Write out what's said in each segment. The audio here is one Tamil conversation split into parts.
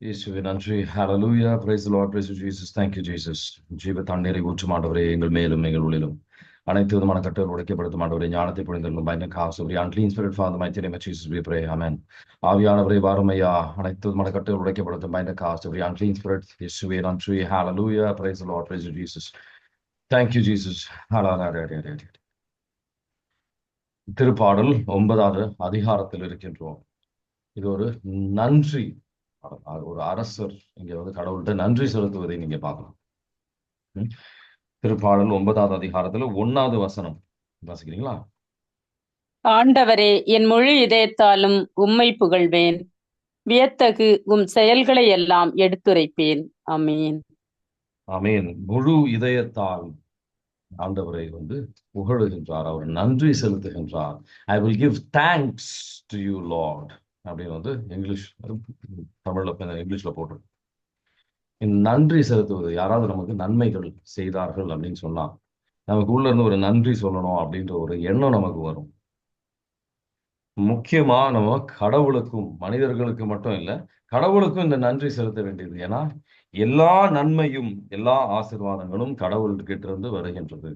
இயேசுவே நன்றி. ஹalleluya. Praise the Lord. Praise you, Jesus. Thank you, Jesus. ஜீவ தண்ணீரை ஊற்றும் ஆண்டவரே, எங்கள் மேலும் எங்கள் உள்ளிலும் அனைத்து விதமான கட்டுகள் உடைக்கப்படுத்தும் ஆண்டவரே, ஞானத்தை பொழிந்தருளும். By the cause of the unclean spirit, Father, mighty name of Jesus, we pray. Amen. ஆவியானவரே வாரும் ஐயா, அனைத்து விதமான கட்டுகள் உடைக்கப்படுத்தும். By the cause of the unclean spirit, இயேசுவே நன்றி. Hallelujah. Praise the Lord. Praise you, Jesus. Thank you, Jesus. Hallelujah. திருப்பாடல் 9வது அதிகாரத்தில் இருக்கின்றோம். இது ஒரு நன்றி, ஒரு அரசர் இங்க கடவுள்கிட்ட நன்றி செலுத்துவதை நீங்க பார்க்கலாம். திருப்பாடல் 9வது அதிகாரத்துல 1வது வசனம் வாசிக்கிறீங்களா? ஆண்டவரே, என் முழு இதயத்தாலும் உம்மை புகழ்வேன். வியத்தகு உம் செயல்களை எல்லாம் எடுத்துரைப்பேன். ஆமீன். ஆமீன். முழு இதயத்தால் ஆண்டவரை புகழுகின்றார், அவர் நன்றி செலுத்துகின்றார். I will give thanks to you lord அப்படின்னு இங்கிலீஷ், தமிழ்ல இங்கிலீஷ்ல போட்டிருக்கு. நன்றி செலுத்துவது, யாராவது நமக்கு நன்மைகள் செய்தார்கள் அப்படின்னு சொன்னா நமக்கு உள்ள இருந்து ஒரு நன்றி சொல்லணும் அப்படின்ற ஒரு எண்ணம் நமக்கு வரும். முக்கியமா நம்ம கடவுளுக்கும் மனிதர்களுக்கு மட்டும் இல்லை, கடவுளுக்கும் இந்த நன்றி செலுத்த வேண்டியது. ஏன்னா எல்லா நன்மையும் எல்லா ஆசீர்வாதங்களும் கடவுள்கிட்ட இருந்து வருகின்றது.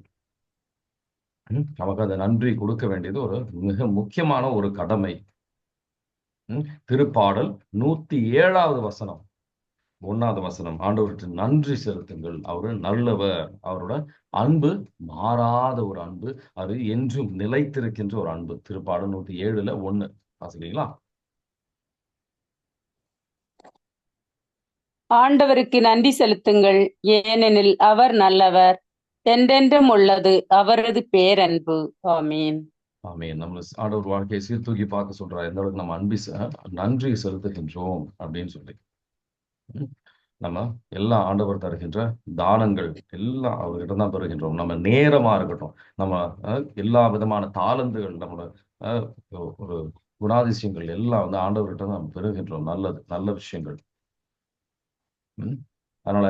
நமக்கு அந்த நன்றி கொடுக்க வேண்டியது ஒரு மிக முக்கியமான ஒரு கடமை. திருப்பாடல் 107வது வசனம் 1வது வசனம், ஆண்டவருக்கு நன்றி செலுத்துங்கள், அவரு நல்லவர், அவரோட அன்பு மாறாத ஒரு அன்பு, அது என்றும் நிலைத்திருக்கின்ற ஒரு அன்பு. திருப்பாடல் 107ல 1 வாசிக்கிறீங்களா? ஆண்டவருக்கு நன்றி செலுத்துங்கள், ஏனெனில் அவர் நல்லவர், என்றென்றும் உள்ளது அவரது பேரன்பு. ஆமீன். ஆமீன். நம்ம ஆண்டவர் வாழ்க்கையை சீர்தூக்கி பார்க்க சொல்றாரு, எந்த அளவுக்கு நம்ம நன்றி செலுத்துகின்றோம் அப்படின்னு சொல்லி. நம்ம எல்லா ஆண்டவர் தருகின்ற தானங்கள் எல்லாம் அவர்கிட்ட தான் பெறுகின்றோம். நம்ம நேரமா இருக்கட்டும், நம்ம எல்லா விதமான தாளந்துகள், நம்மளோட ஒரு குணாதிசயங்கள் எல்லாம் ஆண்டவர்கிட்ட தான் பெறுகின்றோம். நல்ல விஷயங்கள். அதனால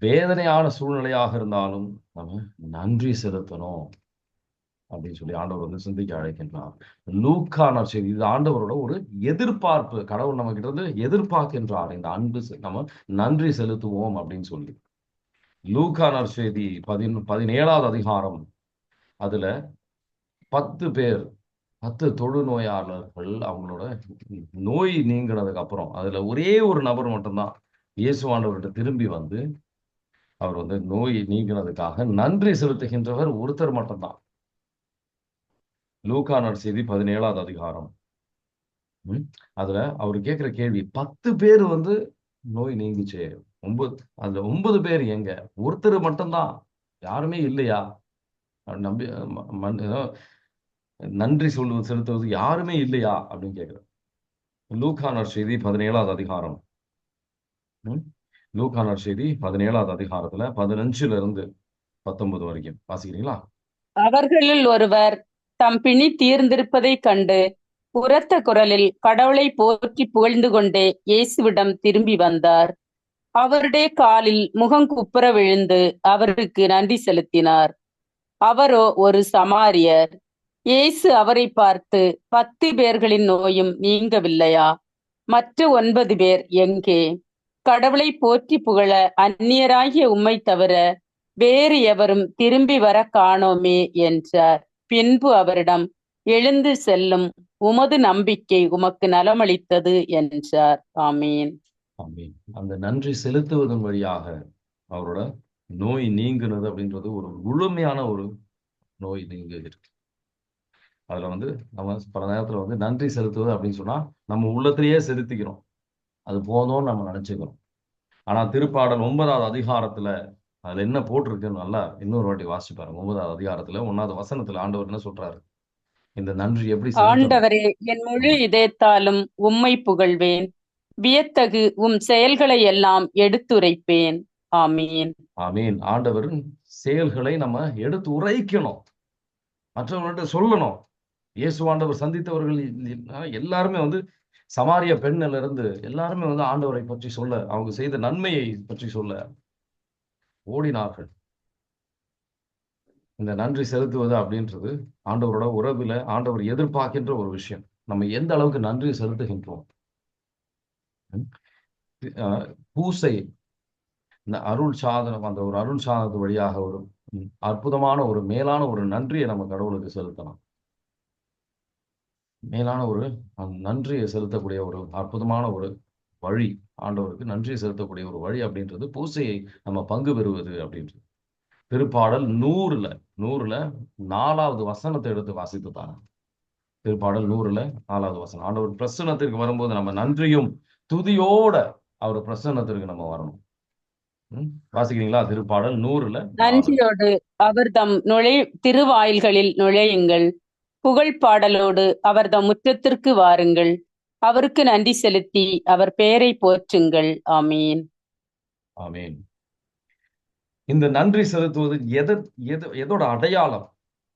வேதனையான சூழ்நிலையாக இருந்தாலும் நம்ம நன்றி செலுத்தணும் அப்படின்னு சொல்லி ஆண்டவர் சிந்திக்க அழைக்கின்றார். லூக்கா நற்செய்தி, இது ஆண்டவரோட ஒரு எதிர்பார்ப்பு. கடவுள் நம்ம கிட்ட இருந்து எதிர்பார்க்கின்றார் இந்த அன்பு, நம்ம நன்றி செலுத்துவோம் அப்படின்னு சொல்லி. லூக்கா நற்செய்தி 17வது அதிகாரம், அதுல 10 தொழுநோயாளர்கள் அவங்களோட நோய் நீங்கினதுக்கு அப்புறம் அதுல ஒரே ஒரு நபர் மட்டும்தான் இயேசு ஆண்டவர்கிட்ட திரும்பி அவர் நோய் நீங்கினதுக்காக நன்றி செலுத்துகின்றவர் ஒருத்தர் மட்டும்தான். லூக்கா நற்செய்தி 17வது அதிகாரம், அதுல அவர் கேட்கிற கேள்வி, 10 பேர் நோய் நீங்கிச்சே, 9 பேர் எங்க, ஒருத்தர் மட்டும்தான், யாருமே இல்லையா, நம்பி நன்றி செலுத்துவது யாருமே இல்லையா அப்படின்னு கேட்கிற. லூக்கா நற்செய்தி 17வது அதிகாரம், லூக்கா நற்செய்தி 17வது அதிகாரத்துல 15ல இருந்து 19 வரைக்கும் வாசிக்கிறீங்களா? அவர்களில் ஒருவர் தம் பிணி தீர்ந்திருப்பதைக் கண்டு உரத்த குரலில் கடவுளை போற்றி புகழ்ந்து கொண்டே இயேசுவிடம் திரும்பி வந்தார். அவருடைய காலில் முகங்குப்புற விழுந்து அவருக்கு நன்றி செலுத்தினார். அவரோ ஒரு சமாரியர். இயேசு அவரை பார்த்து, 10 பேர்களின் நோயும் நீங்கவில்லையா? மற்ற 9 பேர் எங்கே? கடவுளை போற்றி புகழ அந்நியராகிய உம்மை தவிர வேறு எவரும் திரும்பி வர காணோமே என்றார். பின்பு அவரிடம், எழுந்து செல்லும், உமது நம்பிக்கை உமக்கு நலமளித்தது என்றார். ஆமீன். ஆமீன். அந்த நன்றி செலுத்துவதன் வழியாக அவரோட நோய் நீங்குனது அப்படின்றது ஒரு முழுமையான ஒரு நோய் நீங்க இருக்கு. அதுல நம்ம பல நேரத்துல நன்றி செலுத்துவது அப்படின்னு சொன்னா நம்ம உள்ளத்திலேயே செலுத்திக்கிறோம், அது போதும்னு நம்ம நினைச்சுக்கிறோம். ஆனா திருப்பாடல் 9வது அதிகாரத்துல அதுல என்ன போட்டிருக்குன்னு நல்லா இன்னொரு வாட்டி வாசிச்சு பாருங்க. 9வது அதிகாரத்துல 1வது வசனத்துல ஆண்டவர் என்ன சொல்றாரு, இந்த நன்றி எப்படி செலுத்தணும். ஆண்டவரே, என் முழு இதயத்தாலும் உம்மை புகழ்வேன். வியத்தகு உம் செயல்களை எல்லாம் எடுத்துரைப்பேன். ஆமீன். ஆமீன். ஆண்டவரின் செயல்களை நம்ம எடுத்து உரைக்கணும், மற்றவங்கள்ட்ட சொல்லணும். இயேசு ஆண்டவர் சந்தித்தவர்கள் எல்லாருமே சமாரிய பெண்ணில இருந்து எல்லாருமே ஆண்டவரை பற்றி சொல்ல, அவங்க செய்த நன்மையை பற்றி சொல்ல ஓடினார்கள். இந்த நன்றி செலுத்துவது அப்படின்றது ஆண்டவரோட உறவுல ஆண்டவர் எதிர்பார்க்கின்ற ஒரு விஷயம். நம்ம எந்த அளவுக்கு நன்றி செலுத்துகின்றோம். பூசை, இந்த அருள் சாதனம், அந்த ஒரு அருள் சாதனத்து வழியாக ஒரு அற்புதமான ஒரு மேலான ஒரு நன்றியை நம்ம கடவுளுக்கு செலுத்தலாம். மேலான ஒரு நன்றியை செலுத்தக்கூடிய ஒரு அற்புதமான ஒரு வழி, ஆண்டவருக்கு நன்றியை செலுத்தக்கூடிய ஒரு வழி அப்படின்றது பூசையை நம்ம பங்கு பெறுவது அப்படின்றது. திருப்பாடல் 100ல 4வது வசனத்தை எடுத்து வாசித்து பாருங்க. திருப்பாடல் 100ல 4வது வசனம். ஆண்டவர் பிரசன்னத்திற்கு வரும்போது நம்ம நன்றியும் துதியோட அவர் பிரசன்னத்திற்கு நம்ம வரணும். வாசிக்கிறீங்களா? திருப்பாடல் 100ல 4. நன்றியோடு அவர்தம் திருவாயில்களில் நுழையுங்கள். புகழ் பாடலோடு அவர்தம் முற்றத்திற்கு வாருங்கள். அவருக்கு நன்றி செலுத்தி அவர் பெயரை போற்றுங்கள். ஆமீன். ஆமீன். இந்த நன்றி செலுத்துவது எதோட அடையாளம்?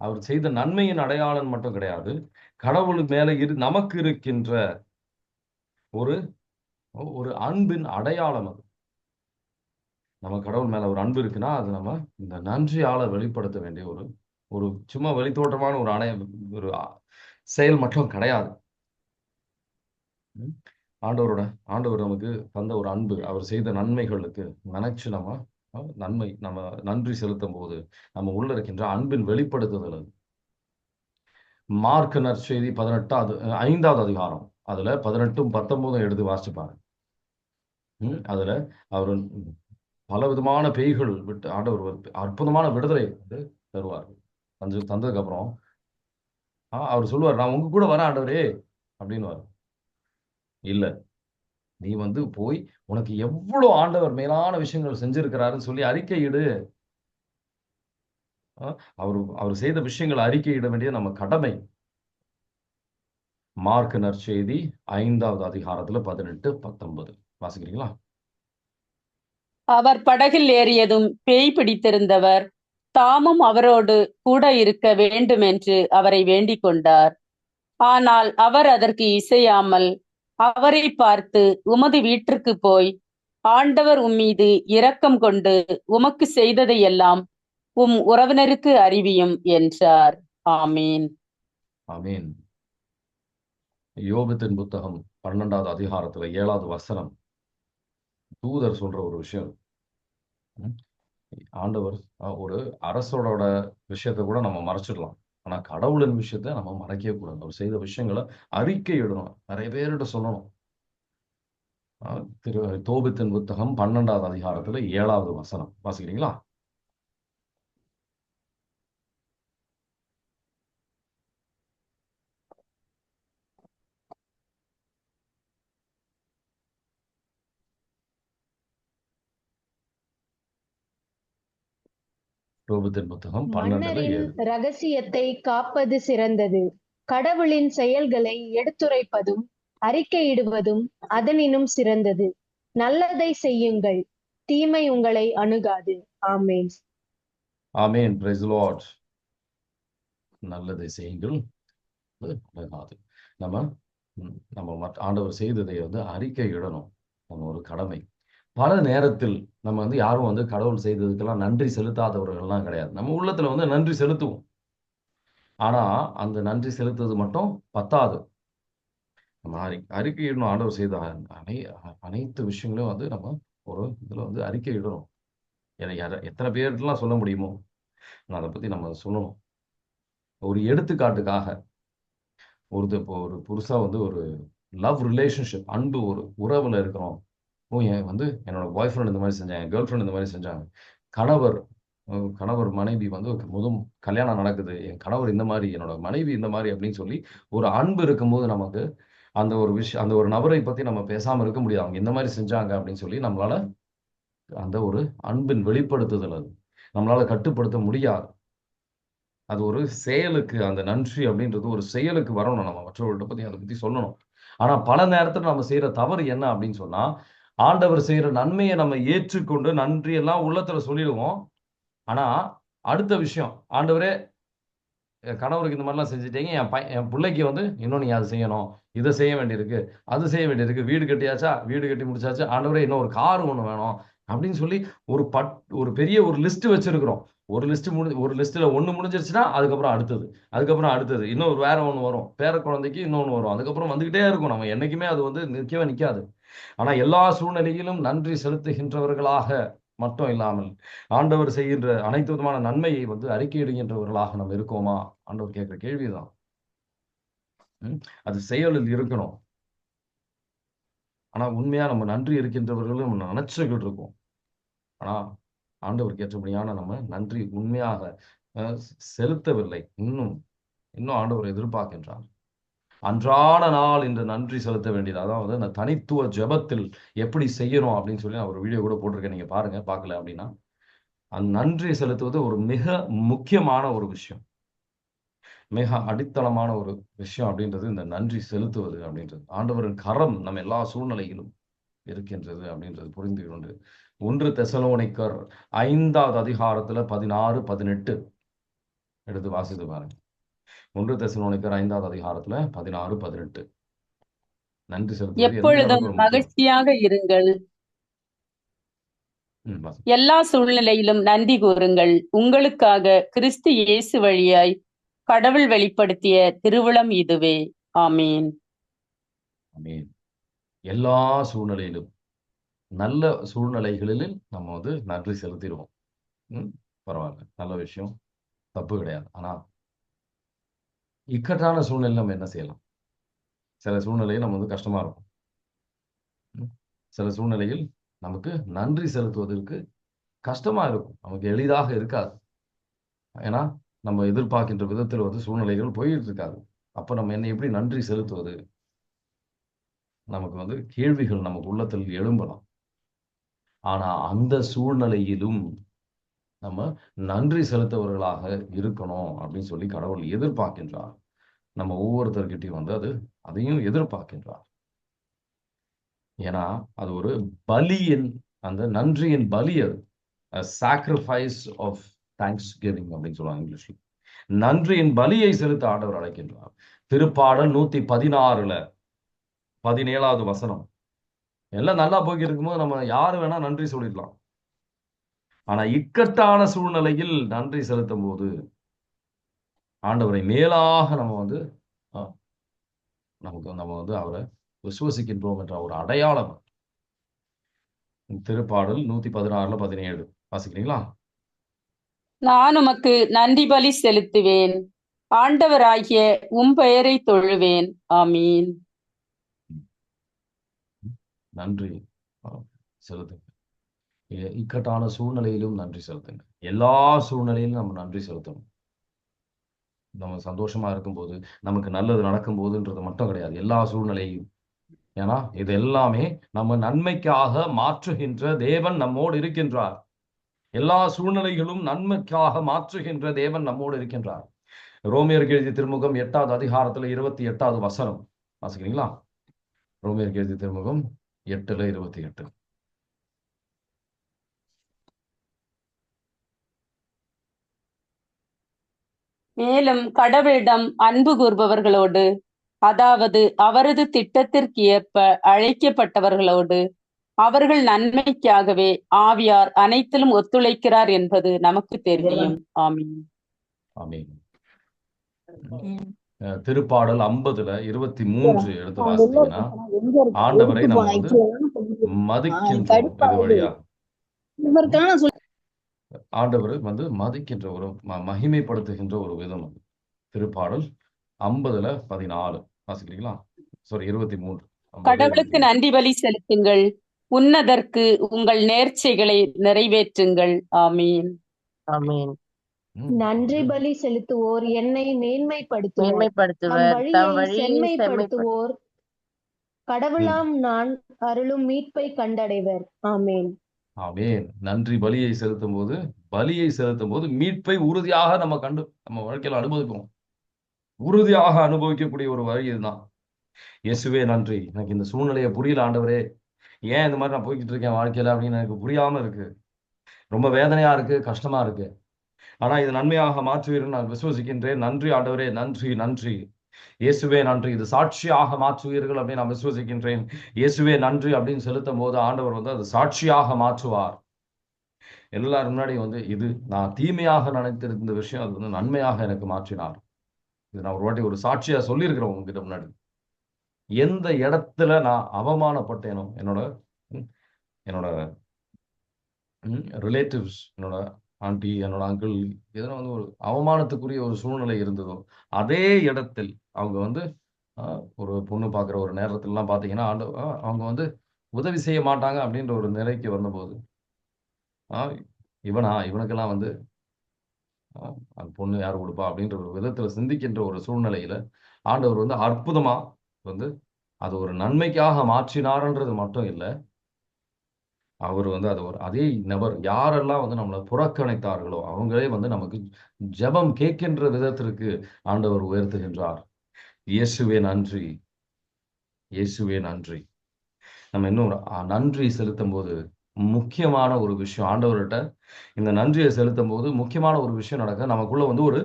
அவர் செய்த நன்மையின் அடையாளம் மட்டும் கிடையாது. கடவுள் மேல நமக்கு இருக்கின்ற ஒரு ஒரு அன்பின் அடையாளம் அது. நம்ம கடவுள் மேல ஒரு அன்பு இருக்குன்னா அது நம்ம இந்த நன்றியால வெளிப்படுத்த வேண்டிய ஒரு ஒரு சும்மா வெளித்தோற்றமான ஒரு செயல் மட்டும் கிடையாது. ஆண்டவர் நமக்கு தந்த ஒரு அன்பு, அவர் செய்த நன்மைகளுக்கு நினைச்சு நம்ம நன்றி செலுத்தும் போது நம்ம உள்ள இருக்கின்ற அன்பின் வெளிப்படுத்துதல் அது. மார்க் நற்செய்தி 5வது அதிகாரம், அதுல 18, 19 எடுத்து வாசிச்சு பாருங்க. அதுல அவர் பல விதமான பேய்கள் விட்டு ஆண்டவர் அற்புதமான விடுதலை வந்து தருவார். தந்ததுக்கு அப்புறம் அவர் சொல்லுவார், நான் உங்க கூட வரேன் ஆண்டவரே அப்படின்னு. இல்ல, நீ போய் உனக்கு எவ்வளவு ஆண்டவர் மேலான விஷயங்கள் செஞ்சிருக்கிறாருன்னு சொல்லி அறிக்கையிடு. அவர் செய்த விஷயங்களை அறிக்கையிட வேண்டிய நம்ம கடமை. மார்க் நற்செய்தி 5வது அதிகாரத்துல 18, 19 வாசிக்கிறீங்களா? அவர் படகில் ஏறியதும் பேய் பிடித்திருந்தவர் தாமும் அவரோடு கூட இருக்க வேண்டும் என்று அவரை வேண்டிக் கொண்டார். ஆனால் அவர் அதற்கு இசையாமல் அவரை பார்த்து, உமது வீட்டிற்கு போய் ஆண்டவர் உம்மீது இரக்கம் கொண்டு உமக்கு செய்ததையெல்லாம் உறவினருக்கு அறிவியும் என்றார். ஆமீன். ஆமீன். யோபுத்தின் புத்தகம் 12வது அதிகாரத்துல 7வது வசனம், தூதர் சொல்ற ஒரு விஷயம். ஆண்டவர் ஒரு அரசோட விஷயத்தை கூட நம்ம மறைச்சிடலாம், ஆனா கடவுளின் விஷயத்த நம்ம மறைக்கவே கூடாது. அவர் செய்த விஷயங்களை அறிக்கையிடணும், நிறைய பேர்கிட்ட சொல்லணும். தோபித்தின் புத்தகம் 12வது அதிகாரத்துல 7வது வசனம் வாசிக்கிறீங்களா? யோபுத்தின் புத்தகம் 12ல 7. ரகசியத்தை காப்பது சிறந்தது, கடவுளின் செயல்களை எடுத்துரைப்பதும் அறிக்கையிடுவதும் அதனினும் சிறந்தது. நல்லதை செய்யுங்கள், தீமை உங்களை அணுகாது. ஆமேன். ஆமேன். Praise the lord. நல்லதை செய்யுங்கள், அணுகாது. நம்ம ஆண்டவர் செய்ததை அறிக்கையிடணும், நம்ம ஒரு கடமை. பல நேரத்தில் நம்ம யாரும் கடவுள் செய்ததுக்கெல்லாம் நன்றி செலுத்தாதவர்கள்லாம் கிடையாது. நம்ம உள்ளத்துல நன்றி செலுத்துவோம். ஆனா அந்த நன்றி செலுத்துவது மட்டும் பத்தாது. நம்ம அறிக்கையிடணும். ஆண்டவர் செய்த அனைத்து விஷயங்களையும் நம்ம ஒரு இதுல அறிக்கையிடணும். எத்தனை பேர்லாம் சொல்ல முடியுமோ அதை பத்தி நம்ம சொல்லணும். ஒரு எடுத்துக்காட்டுக்காக இப்போ ஒரு புதுசா ஒரு லவ் ரிலேஷன்ஷிப், அன்பு, ஒரு உறவுல இருக்கிறோம். என்னோட பாய் ஃப்ரெண்ட் இந்த மாதிரி செஞ்சாங்க, கேர்ள் ஃப்ரெண்ட் இந்த மாதிரி செஞ்சாங்க, கணவர் மனைவி கல்யாணம் நடக்குது, என் கணவர் இந்த மாதிரி, என்னோட மனைவி இந்த மாதிரி அப்படின்னு சொல்லி ஒரு அன்பு இருக்கும்போது நமக்கு அந்த ஒரு விஷயம், அந்த ஒரு நபரை பத்தி நம்ம பேசாம இருக்க முடியாது. அவங்க இந்த மாதிரி செஞ்சாங்க அப்படின்னு சொல்லி நம்மளால அந்த ஒரு அன்பின் வெளிப்படுத்துதல் அது நம்மளால கட்டுப்படுத்த முடியாது. அது ஒரு செயலுக்கு, அந்த நன்றி அப்படின்றது ஒரு செயலுக்கு வரணும். நம்ம மற்றவர்கள்ட்ட பத்தி அதை பத்தி சொல்லணும். ஆனா பல நேரத்துல நம்ம செய்யற தவறு என்ன அப்படின்னு சொன்னா, ஆண்டவர் செய்யற நன்மையை நம்ம ஏற்றுக்கொண்டு நன்றி எல்லாம் உள்ளத்துல சொல்லிடுவோம். ஆனா அடுத்த விஷயம், ஆண்டவரே கணவருக்கு இந்த மாதிரிலாம் செஞ்சுட்டீங்க, என் பிள்ளைக்கு இன்னும் நீங்க அதை செய்யணும், இதை செய்ய வேண்டியிருக்கு, அது செய்ய வேண்டியிருக்கு, வீடு கட்டியாச்சா, வீடு கட்டி முடிச்சாச்சு, ஆண்டவரே இன்னும் ஒரு கார் ஒண்ணு வேணும் அப்படின்னு சொல்லி ஒரு பெரிய ஒரு லிஸ்ட் வச்சிருக்கிறோம். ஒரு லிஸ்ட்ல ஒண்ணு முடிஞ்சிருச்சுன்னா அதுக்கப்புறம் அடுத்தது, அதுக்கப்புறம் அடுத்தது, இன்னும் வேற ஒண்ணு வரும், பேர குழந்தைக்கு இன்னொன்னு வரும், அதுக்கப்புறம் வந்துகிட்டே இருக்கும். நம்ம என்னைக்குமே அது வந்து நிற்கவே நிற்காது. ஆனா எல்லா சூழ்நிலையிலும் நன்றி செலுத்துகின்றவர்களாக மட்டும் இல்லாமல் ஆண்டவர் செய்கின்ற அனைத்து விதமான நன்மையை வந்து அறிக்கையிடுகின்றவர்களாக நம்ம இருக்கோமா? ஆண்டவர் கேட்கிற கேள்விதான். அது செயலில் இருக்கணும். ஆனா உண்மையா நம்ம நன்றி இருக்கின்றவர்களும் நம்ம நினைச்சுக்கிட்டு இருக்கோம். ஆனா ஆண்டவருக்கு ஏற்றபடியான நம்ம நன்றி உண்மையாக செலுத்தவில்லை. இன்னும் இன்னும் ஆண்டவர் எதிர்பார்க்கின்றார். அன்றாட நாள் இந்த நன்றி செலுத்த வேண்டியது. அதாவது அந்த தனித்துவ ஜெபத்தில் எப்படி செய்யணும் அப்படின்னு சொல்லி நான் ஒரு வீடியோ கூட போட்டிருக்கேன். நீங்க பாருங்க, பார்க்கல அப்படின்னா. அந்த நன்றி செலுத்துவது ஒரு மிக முக்கியமான ஒரு விஷயம், மிக அடித்தளமான ஒரு விஷயம் அப்படின்றது இந்த நன்றி செலுத்துவது அப்படின்றது. ஆண்டவரின் கரம் நம்ம எல்லா சூழ்நிலையிலும் இருக்கின்றது அப்படின்றது புரிந்து கொண்டு 1 தெசலோனிக்கர் 5வது அதிகாரத்துல 16, 18 எடுத்து வாசித்து பாருங்க. 1 தெசலோனிக்கர் 5வது அதிகாரத்துல 16, 18 நன்றி செலுத்துவது எந்த எப்பொழுதும் அளவுக்கு ஒரு முக்கியம். மகிழ்ச்சியாக இருங்கள். எல்லா சூழ்நிலையிலும் நன்றி கூறுங்கள். உங்களுக்காக கிறிஸ்து இயேசு வழியாய் கடவுள் வெளிப்படுத்திய திருவுளம் இதுவே. ஆமீன். ஆமீன். எல்லா சூழ்நிலையிலும், நல்ல சூழ்நிலைகளில் நம்ம வந்து நன்றி செலுத்திடுவோம். பரவாயில்ல, நல்ல விஷயம், தப்பு கிடையாது. ஆனா இக்கட்டான சூழ்நிலையில் நம்ம என்ன செய்யலாம்? சில சூழ்நிலையில் நம்ம வந்து கஷ்டமா இருக்கும். சில சூழ்நிலையில் நமக்கு நன்றி செலுத்துவதற்கு கஷ்டமா இருக்கும், நமக்கு எளிதாக இருக்காது. ஏன்னா நம்ம எதிர்பார்க்கின்ற விதத்தில் வந்து சூழ்நிலைகள் போயிட்டு இருக்காது. அப்ப நம்ம என்ன எப்படி நன்றி செலுத்துவது? நமக்கு வந்து கேள்விகள் நமக்கு உள்ளத்தில் எழும்பலாம். ஆனா அந்த சூழ்நிலையிலும் நம்ம நன்றி செலுத்தவர்களாக இருக்கணும் அப்படின்னு சொல்லி கடவுள் எதிர்பார்க்கின்றார். நம்ம ஒவ்வொருத்தர்கிட்டையும் வந்து அதையும் எதிர்பார்க்கின்றார். ஏன்னா அது ஒரு பலியின், அந்த நன்றியின் பலி. அது சாக்ரிஃபைஸ் ஆஃப் தேங்க்ஸ் கிவிங் அப்படின்னு சொல்லுவாங்க இங்கிலீஷ்ல. நன்றியின் பலியை செலுத்த ஆண்டவர் அழைக்கின்றார். திருப்பாடல் 116ல 17வது வசனம். எல்லாம் நல்லா போய்கிட்டு இருக்கும்போது நம்ம யாரு வேணா நன்றி சொல்லிடலாம். ஆனா இக்கட்டான சூழ்நிலையில் நன்றி செலுத்தும் போது ஆண்டவரை மேலாக நம்ம வந்து நம்ம வந்து அவரை விசுவசிக்கின்றோம் என்ற ஒரு அடையாளம். திருப்பாடல் 116ல 17 வாசிக்கிறீங்களா? நான் உமக்கு நன்றி பலி செலுத்துவேன், ஆண்டவராகிய உம் பெயரை தொழுவேன். ஆமீன். நன்றி செலுத்துங்க. இக்கட்டான சூழ்நிலையிலும் நன்றி செலுத்துங்க. எல்லா சூழ்நிலையிலும் நம்ம நன்றி செலுத்தணும். நம்ம சந்தோஷமா இருக்கும்போது, நமக்கு நல்லது நடக்கும் போதுன்றது மட்டும் கிடையாது, எல்லா சூழ்நிலையும். ஏன்னா இது எல்லாமே நம்ம நன்மைக்காக மாற்றுகின்ற தேவன் நம்மோடு இருக்கின்றார். எல்லா சூழ்நிலைகளும் நன்மைக்காக மாற்றுகின்ற தேவன் நம்மோடு இருக்கின்றார். ரோமியருக்கு எழுதிய திருமுகம் 8வது அதிகாரத்துல 28வது வசனம் வாசிக்கிறீங்களா? ரோமியருக்கு எழுதிய திருமுகம் 8:28. மேலும் கடவுளிடம் அன்பு கூர்பவர்களோடு, அதாவது அவரது திட்டத்திற்கு ஏற்ப அழைக்கப்பட்டவர்களோடு, அவர்கள் நன்மைக்காகவே ஆவியார் அனைத்திலும் ஒத்துழைக்கிறார் என்பது நமக்கு தெரியும். ஆமீன். ஆமீன். திருப்பாடல் 50ல 23 எடுத்து வாசித்தீங்கன்னா, ஆண்டவரை நம்ம வந்து மதிக்கின்றோம். இது வழியா ஆண்டவரை வந்து மதிக்கின்ற ஒரு மகிமைப்படுத்துகின்ற ஒரு விதம். திருப்பாடல் 50ல 14 வாசிக்கிறீங்களா? சாரி 23. கடவுளுக்கு நன்றி பலி செலுத்துங்கள், உன்னதற்கு உங்கள் நேர்ச்சைகளை நிறைவேற்றுங்கள். ஆமீன். ஆமீன். நன்றி பலி செலுத்துவோர் என்னை மேன்மைப்படுத்துவர், தம் வழியை செம்மைப்படுத்துவோர் கடவுளாம் நான் அருளும் மீட்பை கண்டடைவர். ஆமேன். ஆமேன். நன்றி பலியை செலுத்தும் போது மீட்பை உறுதியாக நம்ம வாழ்க்கையில அனுபவிப்போம். உறுதியாக அனுபவிக்கக்கூடிய ஒரு வழி இதுதான். இயேசுவே நன்றி, எனக்கு இந்த சூழ்நிலையை புரியல ஆண்டவரே, ஏன் இந்த மாதிரி நான் போய்கிட்டு இருக்கேன் வாழ்க்கையில அப்படின்னு எனக்கு புரியாம இருக்கு, ரொம்ப வேதனையா இருக்கு, கஷ்டமா இருக்கு. ஆனா இது நன்மையாக மாற்றுவீர்கள் நான் விசுவசிக்கின்றேன். நன்றி ஆண்டவரே, நன்றி நன்றி. இயேசுவே நன்றி, இது சாட்சியாக மாற்றுவீர்கள் அப்படின்னு நான் விசுவசிக்கின்றேன். இயேசுவே நன்றி அப்படின்னு செலுத்தும் போது ஆண்டவர் வந்து அது சாட்சியாக மாற்றுவார். எல்லாரும் முன்னாடி வந்து இது நான் தீமையாக நினைத்திருந்த விஷயம் அது வந்து நன்மையாக எனக்கு மாற்றினார். இது நான் ஒரு வாட்டி ஒரு சாட்சியா சொல்லியிருக்கிறேன் உங்ககிட்ட முன்னாடி. எந்த இடத்துல நான் அவமானப்பட்டேனோ, என்னோட ம், என்னோட ரிலேட்டிவ்ஸ், என்னோட ஆண்டி, என்னோட அங்கிள், எதனா வந்து ஒரு அவமானத்துக்குரிய ஒரு சூழ்நிலை இருந்ததோ, அதே இடத்தில் அவங்க வந்து ஒரு பொண்ணு பார்க்குற ஒரு நேரத்துலலாம் பார்த்தீங்கன்னா, அவங்க வந்து உதவி செய்ய மாட்டாங்க அப்படின்ற ஒரு நிலைக்கு வந்தபோது, ஆ இவனுக்கெல்லாம் வந்து அந்த பொண்ணு யார் கொடுப்பா அப்படின்ற ஒரு விதத்துல சிந்திக்கின்ற ஒரு சூழ்நிலையில ஆண்டவர் வந்து அற்புதமா வந்து அது ஒரு நன்மைக்காக மாற்றினார்ன்றது மட்டும் இல்ல, அவர் வந்து அது ஒரு அதே நபர் யாரெல்லாம் வந்து நம்மளை புறக்கணித்தார்களோ அவங்களே வந்து நமக்கு ஜெபம் கேட்கின்ற விதத்திற்கு ஆண்டவர் உயர்த்துகின்றார். இயேசுவே நன்றி, இயேசுவே நன்றி. நம்ம இன்னும் நன்றி செலுத்தும் போது முக்கியமான ஒரு விஷயம் ஆண்டவர்கிட்ட இந்த நன்றியை செலுத்தும் போது முக்கியமான ஒரு விஷயம் நடக்குது. நமக்குள்ள வந்து ஒரு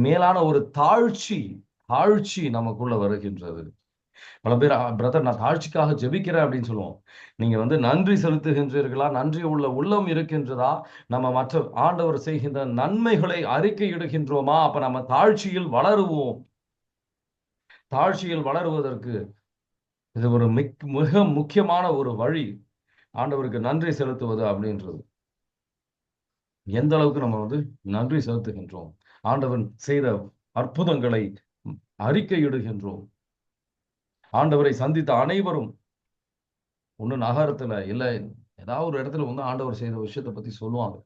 மேலான ஒரு தாழ்ச்சி தாழ்ச்சி நமக்குள்ள வருகின்றது. பல பேர் பிரதர் நான் தாழ்ச்சிக்காக ஜெபிக்கிறேன் அப்படின்னு சொல்லுவோம். நீங்க வந்து நன்றி செலுத்துகின்றீர்களா? நன்றி உள்ள உள்ளம் இருக்கின்றதா? நம்ம மற்ற ஆண்டவர் செய்கின்ற நன்மைகளை அறிக்கையிடுகின்றோமா? அப்ப நம்ம தாழ்ச்சியில் வளருவோம். தாழ்ச்சியில் வளருவதற்கு இது ஒரு மிக முக்கியமான ஒரு வழி. ஆண்டவருக்கு நன்றி செலுத்துவது அப்படின்றது. எந்த அளவுக்கு நம்ம வந்து நன்றி செலுத்துகின்றோம், ஆண்டவன் செய்த அற்புதங்களை அறிக்கையிடுகின்றோம். ஆண்டவரை சந்தித்த அனைவரும் ஒண்ணு நகரத்துல இல்ல ஏதாவது ஒரு இடத்துல வந்து ஆண்டவர் செய்த விஷயத்தை பத்தி சொல்லுவாங்க.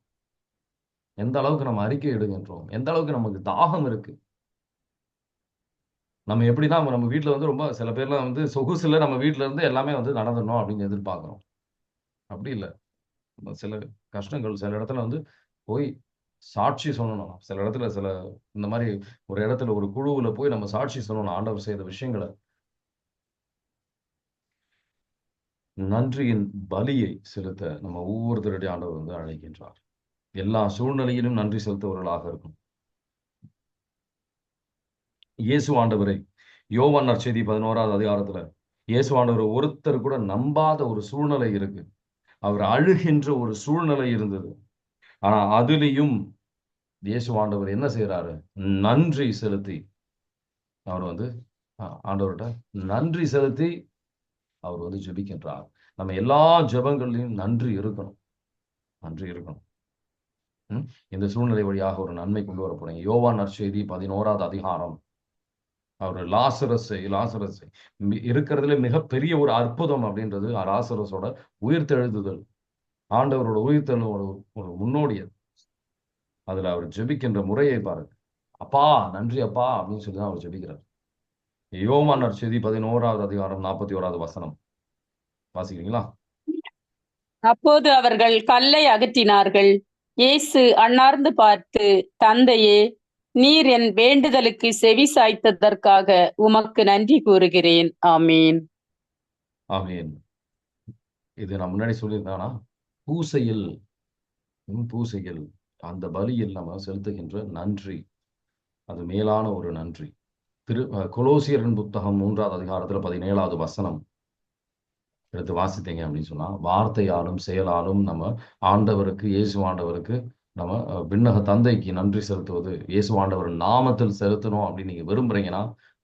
எந்த அளவுக்கு நம்ம அறிக்கை இடுகின்றோம், எந்த அளவுக்கு நமக்கு தாகம் இருக்கு. நம்ம எப்படின்னா நம்ம வீட்டுல வந்து ரொம்ப சில பேர்லாம் வந்து சொகுசுல நம்ம வீட்டுல இருந்து எல்லாமே வந்து நடந்துடணும் அப்படின்னு எதிர்பார்க்கிறோம். அப்படி இல்லை. சில கஷ்டங்கள் சில இடத்துல வந்து போய் சாட்சி சொல்லணும். சில இடத்துல இந்த மாதிரி ஒரு இடத்துல ஒரு குழுவுல போய் நம்ம சாட்சி சொல்லணும் ஆண்டவர் செய்த விஷயங்களை. நன்றியின் பலியை செலுத்த நம்ம ஒவ்வொருத்தருடைய ஆண்டவர் வந்து அழைக்கின்றார். எல்லா சூழ்நிலையிலும் நன்றி செலுத்தவர்களாக இருக்கும். இயேசு ஆண்டவரை யோவான் நற்செய்தி 11வது அதிகாரத்துல இயேசு ஆண்டவர் ஒருத்தர் கூட நம்பாத ஒரு சூழ்நிலை இருக்கு. அவர் அழுகின்ற ஒரு சூழ்நிலை இருந்தது. ஆனா அதுலயும் இயேசு ஆண்டவர் என்ன செய்யறாரு? நன்றி செலுத்தி அவர் வந்து ஆண்டவர்கிட்ட நன்றி செலுத்தி அவர் வந்து ஜெபிக்கின்றார். நம்ம எல்லா ஜெபங்கள்லையும் நன்றி இருக்கணும், நன்றி இருக்கணும். இந்த சூழ்நிலை வழியாக ஒரு நன்மை கொண்டு வரப்படுங்க. யோவான் நற்செய்தி 11வது அதிகாரம் அவர் லாசரஸை இருக்கிறதுல மிகப்பெரிய ஒரு அற்புதம் அப்படின்றது லாசரஸோட உயிர்த்தெழுதுதல். ஆண்டவரோட உயிர்த்தெழுதலோட ஒரு முன்னோடி. அதுல அவர் ஜெபிக்கின்ற முறையை பாருங்க. அப்பா நன்றி அப்பா அப்படின்னு சொல்லி தான் அவர் ஜெபிக்கிறார். யோவான் நற்செய்தி 11வது அதிகாரம் 41வது வசனம் வாசிக்கிறீங்களா? அப்போது அவர்கள் கல்லை அகற்றினார்கள். இயேசு அண்ணார்ந்து பார்த்து, தந்தையே, நீர் என் வேண்டுதலுக்கு செவி சாய்த்ததற்காக உமக்கு நன்றி கூறுகிறேன். ஆமீன். ஆமீன். இது நான் முன்னாடி சொல்லியிருந்தானா பூசையில் அந்த பலியில் நம்ம செலுத்துகின்ற நன்றி அது மேலான ஒரு நன்றி. கொலோசியரின் புத்தகம் 3வது அதிகாரத்துல 17வது வசனம் எடுத்து வாசித்தீங்க அப்படின்னு சொன்னா, வார்த்தையாலும் செயலாலும் நம்ம ஆண்டவருக்கு இயேசு ஆண்டவருக்கு நம்ம விண்ணக தந்தைக்கு நன்றி செலுத்துவது இயேசு ஆண்டவர் நாமத்தில் செலுத்தணும் அப்படின்னு நீங்க விரும்புறீங்கன்னா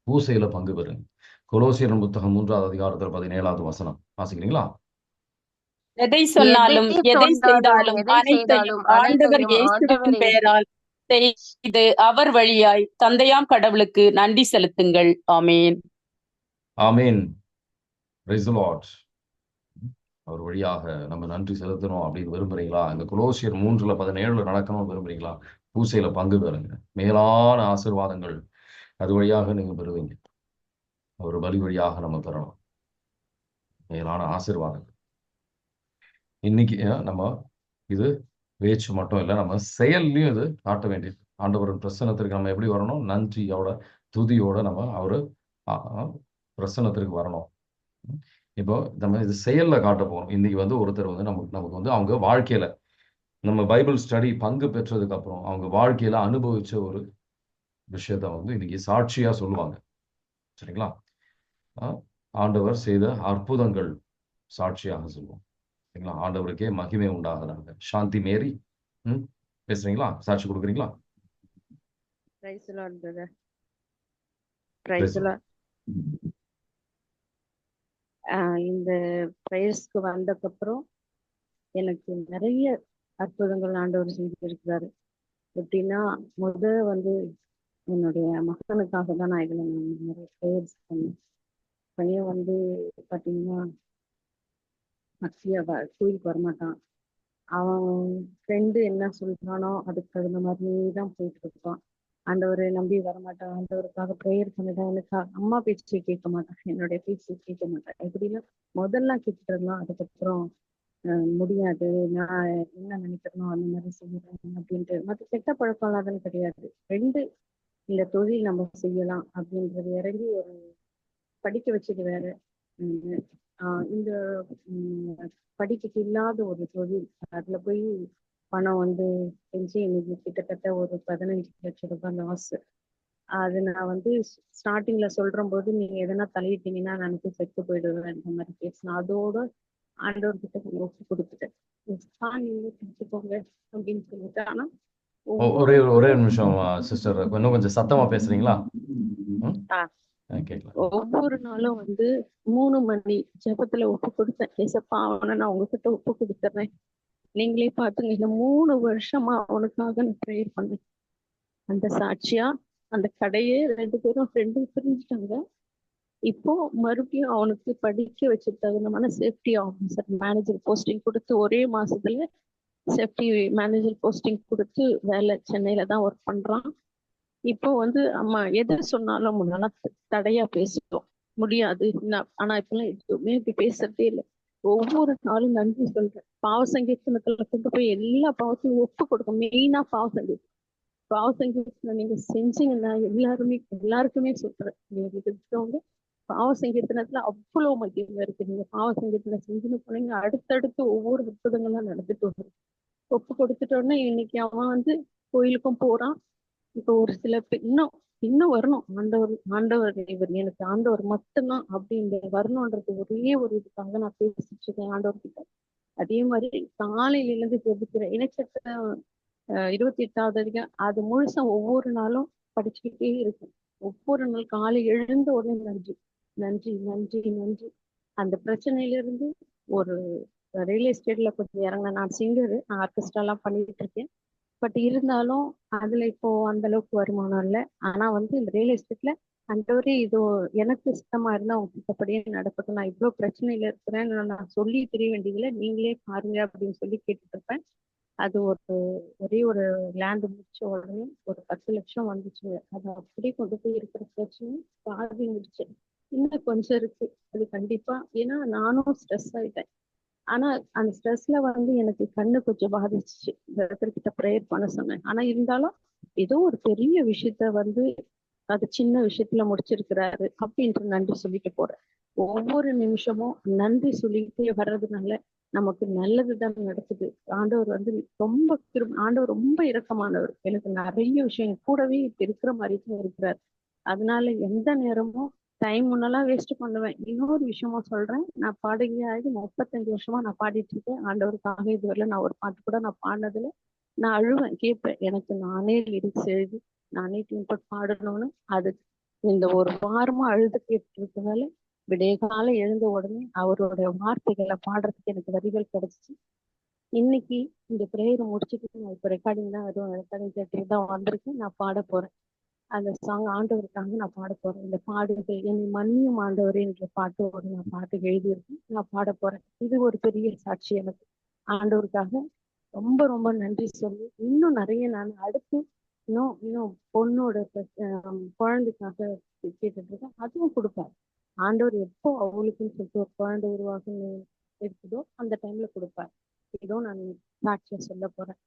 பூசையில பங்கு பெறுங்க. கொலோசியரின் புத்தகம் 3வது அதிகாரத்துல 17வது வசனம் வாசிக்கிறீங்களா? எதை சொன்னாலும் எதை செய்தாலும் அனைத்தையும் ஆண்டவர் இயேசுவின் பெயரால் செய்து அவர் வழியாய் தந்தையாம் கடவுளுக்கு நன்றி செலுத்துங்கள். ஆமீன். ஆமீன். Price the Lord. அவர் வழியாக நம்ம நன்றி செலுத்தணும் அப்படின்னு விரும்புறீங்களா? இந்த கொலோசியர் 3:17 நடக்கணும்னு விரும்புறீங்களா? பூசையில பங்கு பெறுங்க. மேலான ஆசீர்வாதங்கள் அது வழியாக நீங்க பெறுவீங்க. ஒரு பலி வழியாக நம்ம பெறணும் மேலான ஆசீர்வாதங்கள். இன்னைக்கு நம்ம இது பேச்சு மட்டும் இல்லை, நம்ம செயல்லையும் இது காட்ட வேண்டியது. ஆண்டவரின் பிரசன்னத்திற்கு நம்ம எப்படி வரணும்? நன்றியோட துதியோட நம்ம அவரு பிரசன்னத்திற்கு வரணும். இப்போ நம்ம இது செயல்ல காட்ட போறோம். இன்னைக்கு வந்து ஒருத்தர் வந்து நமக்கு வந்து அவங்க வாழ்க்கையில நம்ம பைபிள் ஸ்டடி பங்கு பெற்றதுக்கு அப்புறம் அவங்க வாழ்க்கையில அனுபவிச்ச ஒரு விஷயத்த வந்து இன்னைக்கு சாட்சியா சொல்லுவாங்க. சரிங்களா? ஆண்டவர் செய்த அற்புதங்கள் சாட்சியாக சொல்லுவோம். சரிங்களா? ஆண்டவருக்கே மகிமை உண்டாகுறாங்க. சாந்தி மேரி ம் பேசுறீங்களா? சாட்சி கொடுக்குறீங்களா? Praise lord brother. பிரைஸ் பேசுங்க. லார்ட். இந்த பிரேயர்ஸ்க்கு வந்ததுக்கப்புறம் எனக்கு நிறைய அற்புதங்கள் ஆண்டவர் செஞ்சிருக்கிறாரு. எப்படின்னா, வந்து என்னுடைய மகனுக்காக தான் நான் இதில் நிறைய ப்ரேயர்ஸ் பண்ணேன். பையன் வந்து பார்த்தீங்கன்னா ஸ்கூலுக்கு வரமாட்டான். அவன் ஃப்ரெண்டு என்ன சொல்றானோ அதுக்கு தகுந்த மாதிரியே தான் போயிட்டு இருப்பான். ஆண்டவரை நம்பி வரமாட்டான். ஆண்டவருக்காக ப்ரேயர் பண்ணிதான் எனக்கு அம்மா பேச்சு கேட்க மாட்டான், என்னுடைய பேச்சு கேட்க மாட்டான். எப்படின்னா முதல்ல கேட்டுட்டு இருந்தான். அதுக்கப்புறம் முடியாது, நான் என்ன நினைக்கிறனோ அந்த மாதிரி செய்யறேன் அப்படின்ட்டு. மற்ற கெட்ட பழக்கம் இல்லாதன்னு கிடையாது. இந்த தொழில் நம்ம செய்யலாம் அப்படின்றது இறங்கி ஒரு படிக்க வச்சது வேற. இந்த படிப்புக்கு இல்லாத ஒரு தொழில், அதுல போய் பணம் வந்து செஞ்சு இன்னைக்கு கிட்டத்தட்ட ஒரு 15 லட்சம் ரூபாய் லாஸ். அது நான் வந்து ஸ்டார்டிங்ல சொல்ற போது நீங்க எதனா தலையிட்டீங்கன்னா நினைச்சு செத்து போயிடுவேன் இந்த மாதிரி பேசினேன். அதோட ஆண்டவர்கிட்ட கொஞ்சம் ஒப்பு கொடுத்துட்டேன். நீங்க செஞ்சுக்கோங்க அப்படின்னு சொல்லிட்டு. ஆனா ஒரே ஒரே நிமிஷம் சிஸ்டர், இன்னும் கொஞ்சம் சத்தமா பேசுறீங்களா? கேட்கலாம். ஒவ்வொரு நாளும் வந்து 3 மணி ஜெபத்துல ஒப்பு கொடுத்தேன். ஏசப்பா, அவனை நான் உங்ககிட்ட ஒப்பு கொடுத்துறேன், நீங்களே பாத்துங்க. இந்த 3 வருஷமா அவனுக்காக நான் ப்ரேயர் பண்ணேன். அந்த சாட்சியா அந்த கடையே 2 பேரும் ஃப்ரெண்டும் பிரிஞ்சுட்டாங்க. இப்போ மறுபடியும் அவனுக்கு படிக்க வச்சு தகுந்தமான சேஃப்டி ஆஃபீஸர் மேனேஜர் போஸ்டிங் கொடுத்து ஒரே மாசத்துல சேஃப்டி மேனேஜர் போஸ்டிங் கொடுத்து வேலை சென்னையில தான் ஒர்க் பண்றான். இப்போ வந்து அம்மா எது சொன்னாலும் முன்னெல்லாம் தடையா பேசுவோம், முடியாது. ஆனா இப்பெல்லாம் எதுவுமே இப்படி பேசுறதே இல்லை. ஒவ்வொரு நாளும் நன்றி சொல்றேன். பாவ சங்கீர்த்தனத்துல கொண்டு போய் எல்லா பாவத்தையும் ஒப்பு கொடுக்கும். மெயினா பாவ சங்கீர்த்தனை நீங்க செஞ்சீங்கன்னா எல்லாருக்குமே சொல்றேன், நீங்க இருக்கிறவங்க பாவ சங்கீர்த்தனத்துல அவ்வளவு மகிழ்ச்சி இருக்கு. நீங்க பாவ சங்கீர்த்தனை செஞ்சுன்னு போனீங்க, அடுத்தடுத்து ஒவ்வொரு அற்புதங்கள்லாம் நடந்துட்டு வரும். ஒப்பு கொடுத்துட்டோன்னா இன்னைக்கு அவன் வந்து கோயிலுக்கும் போறான். இப்போ ஒரு சில பேர் இன்னும் வரணும். ஆண்டவர் இவர் எனக்கு ஆண்டவர் மட்டும்தான் அப்படின்னு வரணும்ன்றது ஒரே ஒரு இதுக்காக நான் பேசிட்டு இருக்கேன் ஆண்டவர்கிட்ட. அதே மாதிரி காலையில இருந்து ஜெபிக்கிறேன். இணைச்சட்ட 28வது அதிகம் அது முழுசா ஒவ்வொரு நாளும் படிச்சுக்கிட்டே இருக்கும். ஒவ்வொரு நாள் காலை எழுந்த உடனே நன்றி நன்றி நன்றி நன்றி. அந்த பிரச்சனையில இருந்து ஒரு ரியல் எஸ்டேட்ல கொஞ்சம் இறங்கின. நான் சிங்கரு, நான் ஆர்கெஸ்ட்ரா எல்லாம் பண்ணிட்டு இருக்கேன். பட் இருந்தாலும் அதுல இப்போ அந்த அளவுக்கு வருமானம் இல்லை. ஆனா வந்து இந்த ரியல் எஸ்டேட்ல ஆண்டவரே இது எனக்கு சுத்தமா இருந்தா உங்க கிட்டப்படியே நடக்கட்டும், நான் இவ்வளவு பிரச்சனையில இருக்கிறேன்னு நான் சொல்லி தெரிய வேண்டியதுல நீங்களே பாருங்க அப்படின்னு சொல்லி கேட்டுட்டு இருப்பேன். அது ஒரே ஒரு லேண்ட் முடிச்ச உடனே ஒரு 10 லட்சம் வந்துச்சு. அது அப்படியே கொண்டு போய் இருக்கிற பிரச்சனை பாதி முடிச்சு. இன்னும் கொஞ்சம் இருக்கு. அது கண்டிப்பா, ஏன்னா நானும் ஸ்ட்ரெஸ் ஆயிட்டேன். ஆனா அந்த ஸ்ட்ரெஸ்ல வந்து எனக்கு கண்ணு கொஞ்சம் பாதிச்சு. கிட்ட ப்ரேயர் பண்ண சொன்னேன். ஆனா இருந்தாலும் ஏதோ ஒரு பெரிய விஷயத்த வந்து அது சின்ன விஷயத்துல முடிச்சிருக்கிறாரு அப்படின்ட்டு நன்றி சொல்லிட்டு போறேன். ஒவ்வொரு நிமிஷமும் நன்றி சொல்லிட்டே வர்றதுனால நமக்கு நல்லதுதான் நடக்குது. ஆண்டவர் வந்து ஆண்டவர் ரொம்ப இரக்கமானவர். எனக்கு நிறைய விஷயம் கூடவே இப்ப இருக்கிற மாதிரி தான் இருக்கிறார். அதனால எந்த நேரமும் டைம் முன்னெல்லாம் வேஸ்ட் பண்ணுவேன். இன்னொரு விஷயமா சொல்றேன், நான் பாடகியாகி 35 வருஷமா நான் பாடிட்டு இருக்கேன். ஆண்டவருக்காக இதுவரை நான் ஒரு பாட்டு கூட நான் பாடினதுல நான் அழுவேன், கேட்பேன். எனக்கு நானே லிரிக்ஸ் எழுதி நானே டியூன் பாடணும்னு அது இந்த ஒரு வாரமா அழுது கேட்டு இருக்கனால விடிய கால எழுந்த உடனே அவருடைய வார்த்தைகளை பாடுறதுக்கு எனக்கு வரிகள் கிடைச்சிச்சு. இன்னைக்கு இந்த பிரேயரை முடிச்சுட்டு நான் இப்ப ரெக்கார்டிங் தான் ரெக்கார்டிங் கேட்டு தான் வந்திருக்கேன். நான் பாட போறேன். அந்த சாங் ஆண்டவருக்காக நான் பாட போறேன். இந்த பாடுகள் என்னை மன்னியும் ஆண்டவரே என்ற பாட்டோடு நான் பாட்டு எழுதியிருக்கேன். நான் பாட போறேன். இது ஒரு பெரிய சாட்சி எனக்கு. ஆண்டவருக்காக ரொம்ப ரொம்ப நன்றி சொல்லி இன்னும் நிறைய நான் அடுத்து இன்னும் பொண்ணோட குழந்தைக்காக கேட்டுட்டு இருக்கேன். அதுவும் கொடுப்பாரு ஆண்டவர். எப்போ அவளுக்குன்னு சொல்லிட்டு ஒரு குழந்தை உருவாக இருக்குதோ அந்த டைம்ல கொடுப்பாரு. இதோ நான் சாட்சியை சொல்ல போறேன்.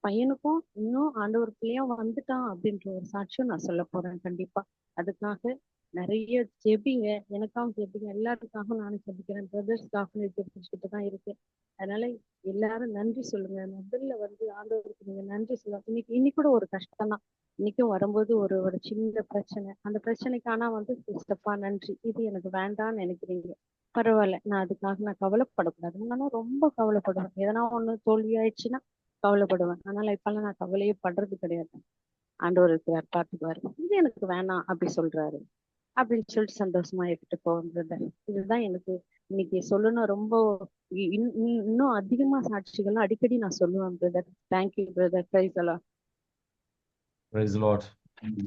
பையனுக்கும் இன்னும் ஆண்டவர் பிள்ளையும் வந்துட்டான் அப்படின்ற ஒரு சாட்சியும் நான் சொல்ல போறேன் கண்டிப்பா. அதுக்காக நிறைய ஜெபிங்க, எனக்காகவும் ஜெபிங்க, எல்லாருக்காகவும் நானும் ஜெபிக்கிறேன். பிரதர்ஸ்க்காகவும் ஜெபிச்சுட்டு தான் இருக்கேன். அதனால எல்லாரும் நன்றி சொல்லுங்க. முதல்ல வந்து ஆண்டவருக்கு நீங்க நன்றி சொல்லுங்க. இன்னைக்கு கூட ஒரு கஷ்டம் தான். இன்னைக்கும் வரும்போது ஒரு ஒரு சின்ன பிரச்சனை. அந்த பிரச்சனைக்கான வந்து சிஸ்டப்பா நன்றி, இது எனக்கு வேண்டாம்னு நினைக்கிறீங்க, பரவாயில்ல. நான் அதுக்காக நான் கவலைப்படக்கூடாது. முன்னாலும் ரொம்ப கவலைப்படுவேன். எதனா ஒண்ணு தோல்வி ஆயிடுச்சுன்னா கவலைப்படுவேன். அதனால இப்பெல்லாம் நான் கவலையே படுறது கிடையாது. ஆண்டவர் இருக்கிறார், பார்த்துக்குவாரு, இது எனக்கு வேணாம் அப்படி சொல்றாரு அப்படின்னு சொல்லிட்டு சந்தோஷமா எடுத்துட்டு போவேன் பிரதர். இதுதான் எனக்கு இன்னைக்கு சொல்லணும். ரொம்ப இன்னும் அதிகமா சாட்சிகள்லாம் அடிக்கடி நான் சொல்லுவேன் பிரதர். Thank you brother. பிரைஸ் எல்லாம். Praise the Lord.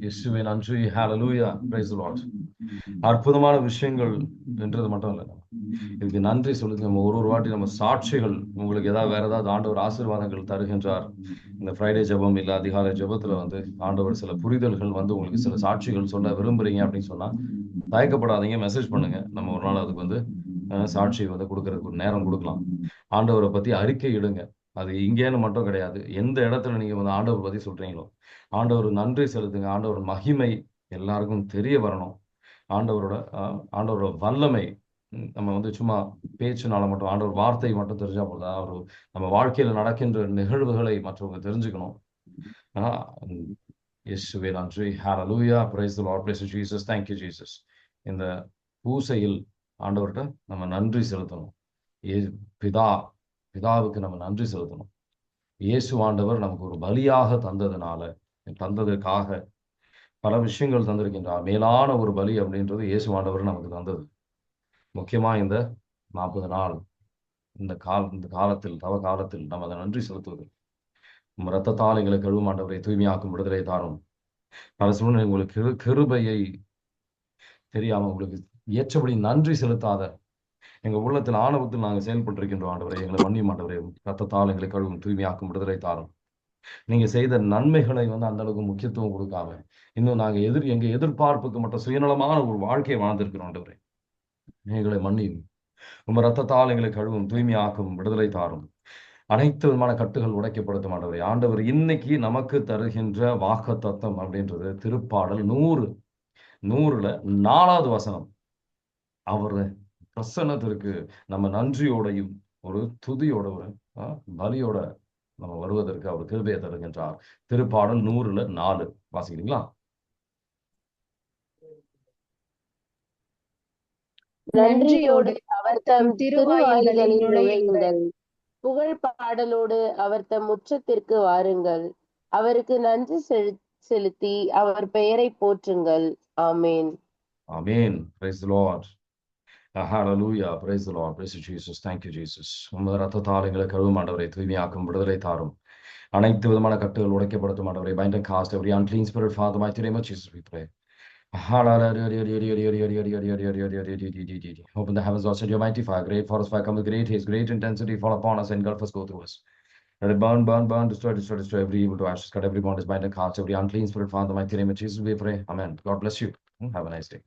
இயேசுவே நன்றி. ஹalleluya. Praise the Lord. அற்புதமான விஷயங்கள் என்றது மட்டும் இல்லை, இதுக்கு நன்றி சொல்லுங்க. நம்ம ஒரு வாட்டி நம்ம சாட்சிகள், உங்களுக்கு வேற ஏதாவது ஆண்டவர் ஆசீர்வாதங்கள் தருகின்றார். இந்த ஃப்ரைடே ஜெபம் இல்ல அதிகாலை ஜெபத்துல ஆண்டவர் சில புரிதல்கள் உங்களுக்கு சில சாட்சிகள் சொல்ல விரும்புறீங்க அப்படின்னு சொன்னா தயக்கப்படாதீங்க, மெசேஜ் பண்ணுங்க. நம்ம ஒரு நாள் அதுக்கு சாட்சி கொடுக்கறதுக்கு ஒரு நேரம் கொடுக்கலாம். ஆண்டவரை பத்தி அறிக்கை இடுங்க. அது இங்கேன்னு மட்டும் கிடையாது, எந்த இடத்துல நீங்க ஆண்டவர் பத்தி சொல்றீங்களோ ஆண்டவர் நன்றி செலுத்துங்க. ஆண்டவர் மகிமை எல்லாருக்கும் தெரிய வரணும். ஆண்டவரோட வல்லமை நம்ம சும்மா பேச்சுனால மட்டும், ஆண்டவர் வார்த்தை மட்டும் தெரிஞ்சா போதா, அவர் நம்ம வாழ்க்கையில நடக்கின்ற நிகழ்வுகளை மற்றவங்க தெரிஞ்சுக்கணும். இயேசுவே நன்றி. ஹalleluya. praise the Lord. praise Jesus. thank you Jesus. இந்த பூசையில் ஆண்டவர்கிட்ட நம்ம நன்றி செலுத்தணும். பிதாவுக்கு நம்ம நன்றி செலுத்தணும். இயேசு ஆண்டவர் நமக்கு ஒரு பலியாக தந்ததற்காக பல விஷயங்கள் தந்திருக்கின்றார். மேலான ஒரு பலி அப்படின்றது இயேசு ஆண்டவர் நமக்கு தந்தது. முக்கியமா இந்த 40 நாள் இந்த காலத்தில் தவ காலத்தில் நம்ம அதை நன்றி செலுத்துவது. இரத்தத்தால் எங்களை கழுவும் ஆண்டவரை, தூய்மையாக்கும் விடுதலை தாரும். பல சூழ்நிலை உங்களுக்கு கிருபையை தெரியாம உங்களுக்கு ஏற்றபடி நன்றி செலுத்தாத எங்க உள்ளத்தில் ஆணவத்தில் நாங்கள் செயல்பட்டிருக்கின்றோம் ஆண்டவரை, எங்களை மன்னியும் ஆண்டவரை. இரத்தத்தால் எங்களை கழுவும், தூய்மையாக்கும் விடுதலை தாரும். நீங்க செய்த நன்மைகளை அந்த அளவுக்கு முக்கியத்துவம் கொடுக்காம இன்னும் நாங்க எங்க எதிர்பார்ப்புக்கு மட்டும் சுயநலமான ஒரு வாழ்க்கையை வாழ்ந்திருக்கிறோம் ஆண்டவரே. எங்களை மன்னியும், உங்க ரத்தத்தால் எங்களை கழுவும், தூய்மையாக்கும் விடுதலை தாரும். அனைத்து விதமான கட்டுகள் உடைக்கப்படுத்தும் ஆண்டவரே. ஆண்டவர் இன்னைக்கு நமக்கு தருகின்ற வாக்குத்தத்தம் அப்படின்றது திருப்பாடல் 100ல 4வது வசனம். அவர் பிரசன்னத்திற்கு நம்ம நன்றியோடையும் ஒரு துதியோட ஒரு பலியோட நம்ம வருவதற்கு அவர் கிருபையை தருகின்றார். திருப்பாடல் 100ல 4 வாசிக்கிறீங்களா? நன்றியோடு அவர் தம் திருவாயில்களில் நுழையுங்கள், புகழ் பாடலோடு அவர் தம் முற்றத்திற்கு வாருங்கள், அவருக்கு நன்றி செலுத்தி அவர் பெயரை போற்றுங்கள். ஆமேன். ஆமேன். praise the Lord. hallelujah. praise the Lord. praise Jesus. thank you Jesus. உமது இரத்தத்தால் எங்களை கழுவும் ஆண்டவரை, தூய்மையாக்கும் விடுதலை தாரும். அனைத்து விதமான கட்டுகள் உடைக்கப்படுத்தும் ஆண்டவரை. bind and cast every unclean spirit, Father, mighty name of Jesus we pray. Open the heavens, Lord, send your mighty fire, great forest fire, come with great haste, great intensity, fall upon us, engulf us, go through us. Let it burn, burn, burn, destroy, destroy, destroy every evil to ashes, cut every bond is bind and cast every unclean spirit, Father, mighty name of Jesus we pray. Amen. God bless you. Have a nice day.